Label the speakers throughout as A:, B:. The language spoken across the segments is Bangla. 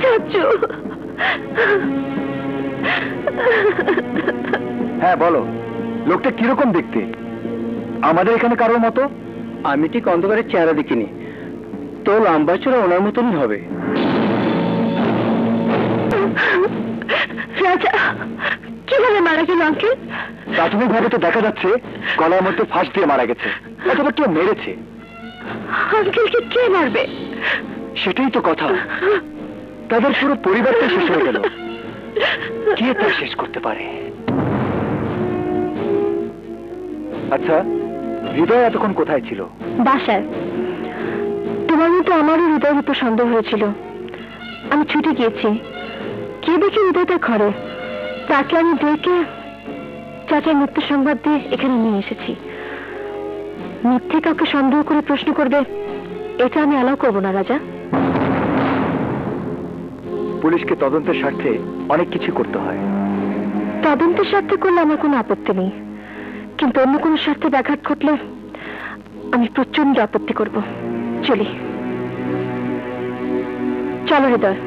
A: চাচু।
B: হ্যাঁ বলো, লোকটা কিরকম দেখতে? আমাদের এখানে কারোর মতো?
C: আমি ঠিক অন্ধকারের চেহারা দেখিনি, তো লম্বা চড়া ওনার মতনই হবে।
A: রাজা কিভাবে মারা গেল আঙ্কেল?
B: প্রাথমিকভাবে তো দেখা যাচ্ছে গলার মধ্যে ফাঁস দিয়ে মারা গেছে, অথবা কেউ মেরেছে।
A: আঙ্কেলকে কে মারবে?
B: সেটাই তো কথা, তাদের পুরো পরিবারটা শেষ হয়ে গেল, কে তা শেষ করতে পারে? আচ্ছা, হৃদয় এতক্ষণ কোথায় ছিল?
A: বাসায়। তোমার মতো আমারও হৃদয়ের উপর সন্দেহ হয়েছিল। আমি ছুটে গিয়েছি, কে দেখি হৃদয় তার ঘরে। তাকে আমি ডেকে চাচার মৃত্যু সংবাদ দিয়ে এখানে নিয়ে এসেছি। মিথ্যে কাউকে সন্দেহ করে প্রশ্ন করবে, এটা আমি অ্যালাউ করবো না রাজা।
B: পুলিশকে তদন্তের স্বার্থে অনেক কিছু করতে হয়।
A: তদন্তের স্বার্থে করলে আমার কোনো আপত্তি নেই, কিন্তু অন্য কোনো স্বার্থে ব্যাঘাত ঘটলে আমি প্রচন্ড আপত্তি করব। চলি, চলো হৃদয়।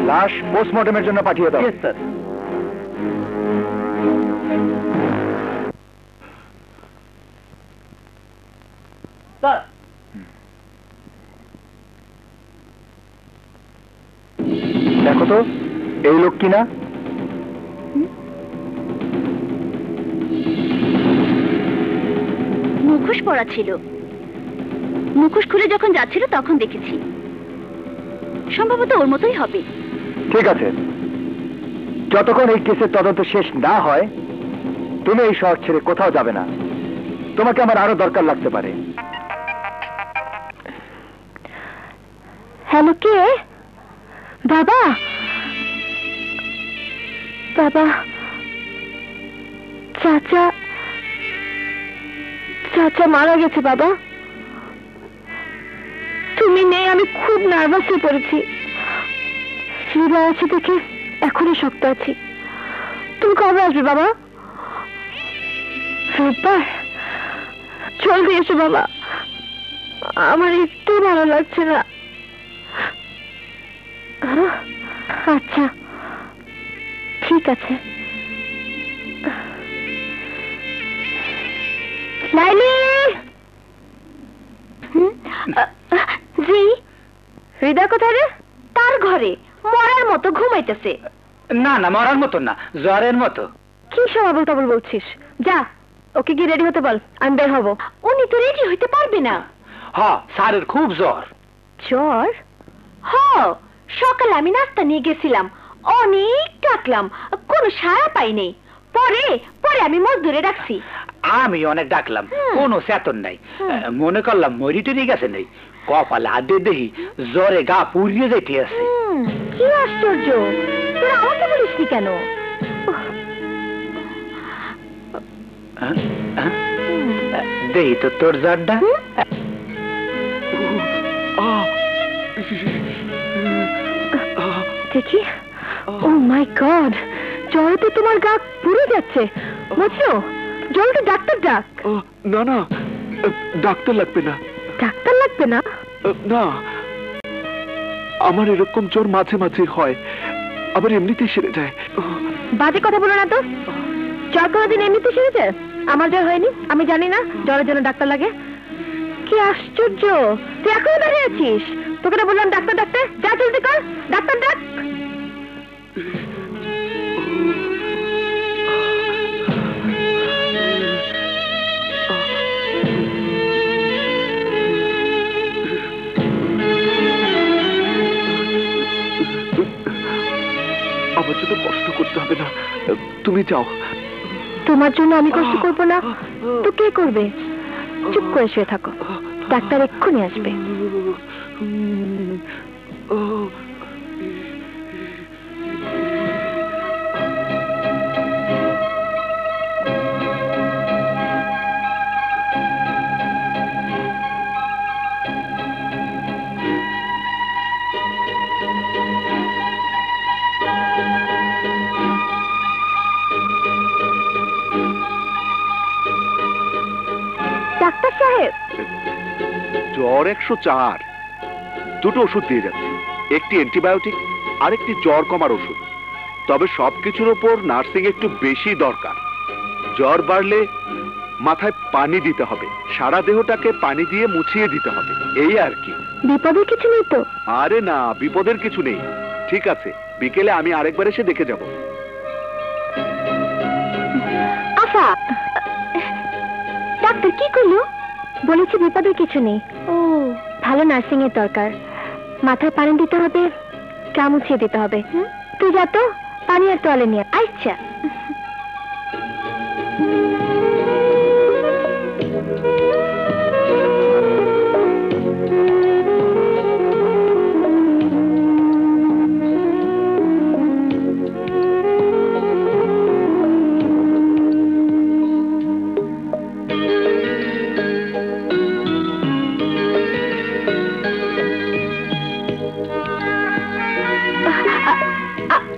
B: লাশ পোস্টমর্টমের জন্য পাঠিয়ে দাও।
C: স্যার।
B: দেখো তো এই লোক কিনা।
A: মুখোশ পরা ছিল, মুখোশ খুলে যখন যাচ্ছিল তখন দেখেছি। সম্ভবত ওর মতোই হবে।
B: ঠিক আছে, যতক্ষণ এই কেসের তদন্ত শেষ না হয় তুমি এই শহর ছেড়ে কোথাও যাবে না। তোমাকে আমার আরো দরকার লাগতে পারে।
A: হ্যালো, কে? বাবা, বাবা, চাচা, চাচা মারা গেছে বাবা। তুমি নেই, আমি খুব নার্ভাস হয়ে পড়েছি। হৃদয় আছে দেখে এখনই শক্ত আছি। তুমি কবে আসবে বাবা? রোববার? জলদি এসো বাবা, আমার একটু ভালো লাগছে না। আচ্ছা ঠিক আছে। লাইলি। জি। হৃদয় কোথায় রে? তার ঘরে মরার মতো ঘুমাইতেছে।
C: না না, মরার মতো না, জ্বরের মতো।
A: কি সব আবল তাবল বলছিস? যা, ওকে গিয়ে রেডি হতে বল, আমি বের হবো। উনি তো রেডি হইতে পারবে না।
C: হ্যাঁ, স্যারের খুব জ্বর।
A: জ্বর? হ, সকালে আমি নাস্তা নিয়ে গেছিলাম, অনেক ডাকলাম, কোনো সাড়া পাই নেই। পরে পরে আমি মজদুরে ডাকছি।
C: আমি অনেক ডাকলাম, কোনো চেতন নাই। মনে করলাম মরি টরি গেছে নেই। কপালে হাত দিয়ে দেখি জ্বরে গা পুড়িয়ে যাইতে আছে।
A: কি আশ্চর্য, তোরা আমাকে বলিসনি কেন?
C: দেই তো তোর জ্বরটা।
A: দেখি। ও মাই গড, জ্বরে তো তোমার গা পুড়ে যাচ্ছে। বুঝছো, জলদি ডাক্তার ডাক।
B: না না, ডাক্তার লাগবে না।
A: ডাক্তার লাগবে না?
B: না, আমার এরকম জ্বর মাঝে মাঝে হয়, আবার এমনিতেই সেরে যায়।
A: বাজে কথা বলো না তো। জ্বর কোনোদিন এমনিতে সেরেছে? আমার জ্বর হয়নি, আমি জানি না জ্বরের জন্য ডাক্তার লাগে। কি আশ্চর্য, তুই এখনো দাঁড়িয়ে আছিস? তোকে না বললাম ডাক্তার ডাক্তার, যা জলদি কর, ডাক্তার ডাক।
B: আমার জন্য কষ্ট করতে হবে না, তুমি যাও।
A: তোমার জন্য আমি কষ্ট করবো না তো কে করবে? চুপ করে শুয়ে থাকো, ডাক্তার এক্ষুনি আসবে। সাহেব।
D: জ্বর 104, দুটো ওষুধ দিয়ে যাচ্ছি, একটি অ্যান্টিবায়োটিক আর একটি জ্বর কমার ওষুধ। তবে সবকিছুর ওপর নার্সিং একটু বেশি দরকার। জ্বর বাড়লে মাথায় পানি দিতে হবে, সারা দেহটাকে পানি দিয়ে মুছিয়ে দিতে হবে, এই আর কি।
A: বিপদের কিছু নেই তো?
D: আরে না, বিপদের কিছু নেই। ঠিক আছে, বিকেলে আমি আরেকবার এসে দেখে যাব।
A: আফা, ডাক্তার কি করলো? বলেছি বিপদের কিছু নেই। ও, ভালো নার্সিং এর দরকার। মাথায় পানি দিতে হবে, গা মুছিয়ে দিতে হবে। তুই যা তো, পানি আর তোয়ালে নিয়ে। আচ্ছা।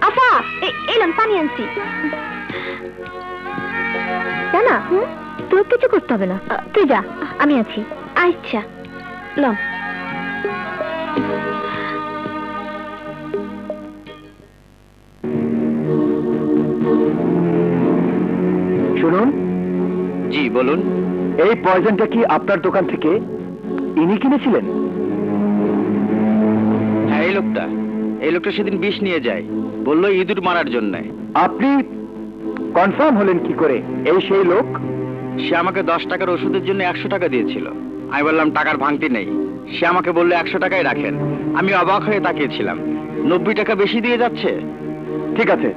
A: আফা, এলাম, পানি আনছি। না, তোর কিছু করতে হবে না, তুই যা, আমি আছি। আচ্ছা, লম।
B: শুনুন।
C: জি বলুন।
B: এই পয়জনটা কি আপনার দোকান থেকে ইনি কিনেছিলেন?
C: হ্যাঁ, এই লোকটা সেদিন বিষ নিয়ে যায়, বললো ইঁদুর মারার জন্য।
B: আপনি কনফার্ম হলেন কি করে এই সেই লোক?
C: সে আমাকে 10 টাকার ওষুধের জন্য 100 টাকা দিয়েছিল। আমি বললাম টাকার ভাঙতি নেই। সে আমাকে বললো 100 টাকাই রাখেন। আমি অবাক হয়ে তাকিয়েছিলাম, 90 টাকা বেশি দিয়ে যাচ্ছে।
B: ঠিক আছে,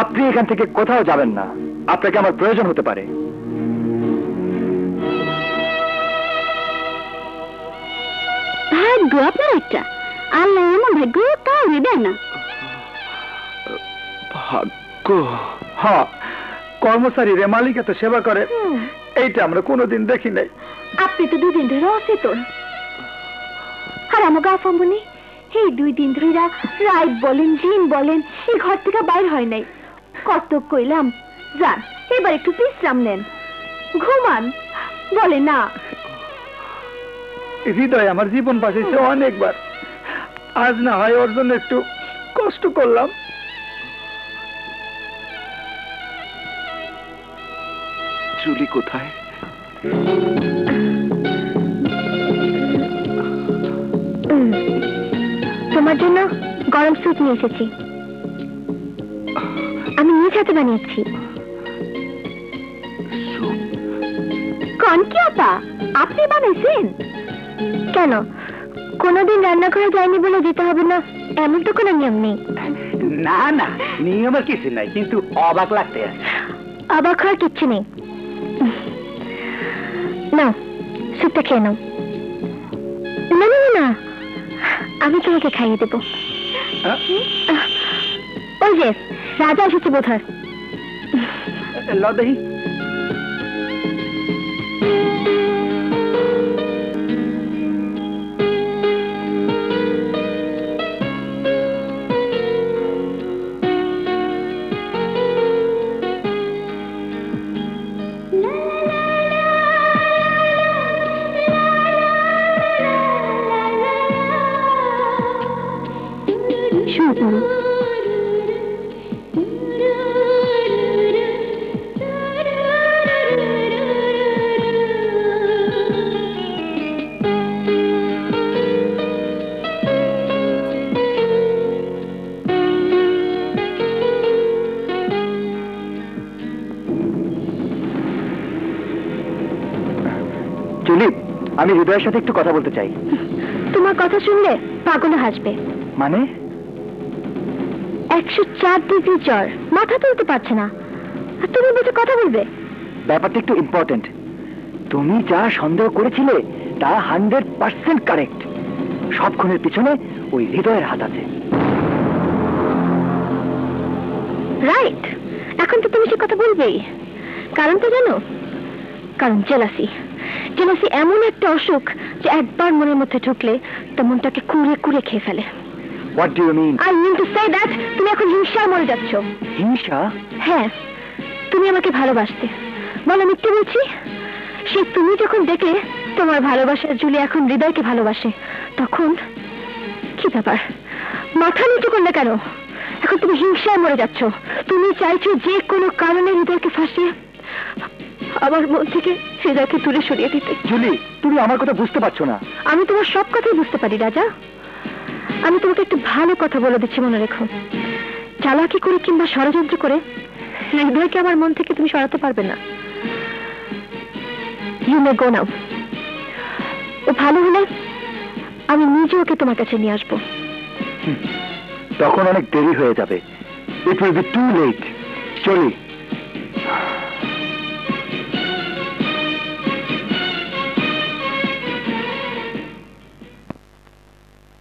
B: আপনি এখান থেকে কোথাও যাবেন না, আপনাকে আমার প্রয়োজন হতে পারে।
A: ভাগ্য আপনার একটা, আল্লাহ এমন ভাগ্য কাউরে দেয় না।
D: ভাগ্য?
B: হ্যাঁ, কর্মচারী রে মালিক এত সেবা করে, এইটা আমরা কোনোদিন দেখি নাই।
A: আপনি তো 2 দিন ধরে অচেতন, আর আমার গা ফাম্বনি এই 2 দিন ধরে রাত বলেন দিন বলেন এই ঘর থেকে বাইর হয় নাই। কত কইলাম যান, এবার একটু বিশ্রাম নেন, ঘুমান, বলে না।
B: হৃদয় আমার জীবন বাঁচিয়েছে অনেকবার, আজ না হয় ওর জন্য একটু কষ্ট করলাম।
D: জুলি কোথায়?
A: তোমার জন্য গরম স্যুপ নিয়ে এসেছি, আমি নিজ হাতে বানিয়েছি। কন কি আপা, আপনি বানাইছেন? কেন, কোনোদিন রান্নাঘরে যায়নি বলে যেতে হবে না এমন তো কোনো নিয়ম নেই।
C: না না, নিয়মের কিছু নাই, কিন্তু অবাক লাগতে আছে।
A: অবাক হওয়ার কিচ্ছু নেই। নাও, স্যুপটা খেয়ে নাও। না না না, আমি তোমাকে খাইয়ে দেবো। ওই যে রাজা এসেছে বোধ হয়।
B: লদেহি
A: শুরু করো।
B: জুলি, আমি হৃদয়ের সাথে একটু কথা বলতে চাই।
A: তোমার কথা শুনলে পাগলে হাসবে।
B: মানে?
A: 104 ডিগ্রি জ্বর, মাথা তুলতে পারছে না, আর তুমি বলছো কথা বলবে?
B: ব্যাপারটা একটু ইম্পর্টেন্ট। তুমি যা সন্দেহ করেছিলে তা 100% কারেক্ট। সব খুনের পিছনে ওই হৃদয়ের হাত আছে।
A: রাইট, এখন তো তুমি সে কথা বলবেই। কারণ তো জানো, কারণ জেলাসি। জেলাসি এমন একটা অসুখ যে একবার মনের মধ্যে ঢুকলে তো মনটাকে কুড়ে কুড়ে খেয়ে ফেলে।
B: What do you mean?
A: I mean to say that তুমি এখন হিংসায় মরে যাচ্ছ।
B: হিংসা?
A: হ্যাঁ, তুমি আমাকে ভালোবাসতে। বলো মিথ্যে বলছি? সে তুমি যখন দেখলে তোমার ভালোবাসার জুলি এখন হৃদয়কে ভালোবাসে, তখন কি ব্যাপার মাথা নিচু করলে কেন? এখন তুমি হিংসায় মরে যাচ্ছ। তুমি চাইছো যে কোনো কারণে হৃদয়কে ফাঁসিয়ে আমার মন থেকে হৃদয়কে দূরে সরিয়ে দিতে।
B: জুলি, তুমি আমার কথা বুঝতে পারছো না।
A: আমি তোমার সব কথাই বুঝতে পারি রাজা। আমি তোমাকে একটু ভালো কথা বলে দিচ্ছি, মনে রেখো। চালাকি করে কিংবা ষড়যন্ত্র করে হৃদয়কে আমার মন থেকে তুমি সরাতে পারবে না। ইউ মে গো নাও। ও ভালো হলে আমি নিজে ওকে তোমার কাছে নিয়ে আসবো।
B: তখন অনেক দেরি হয়ে যাবে। It will be too late. চলি।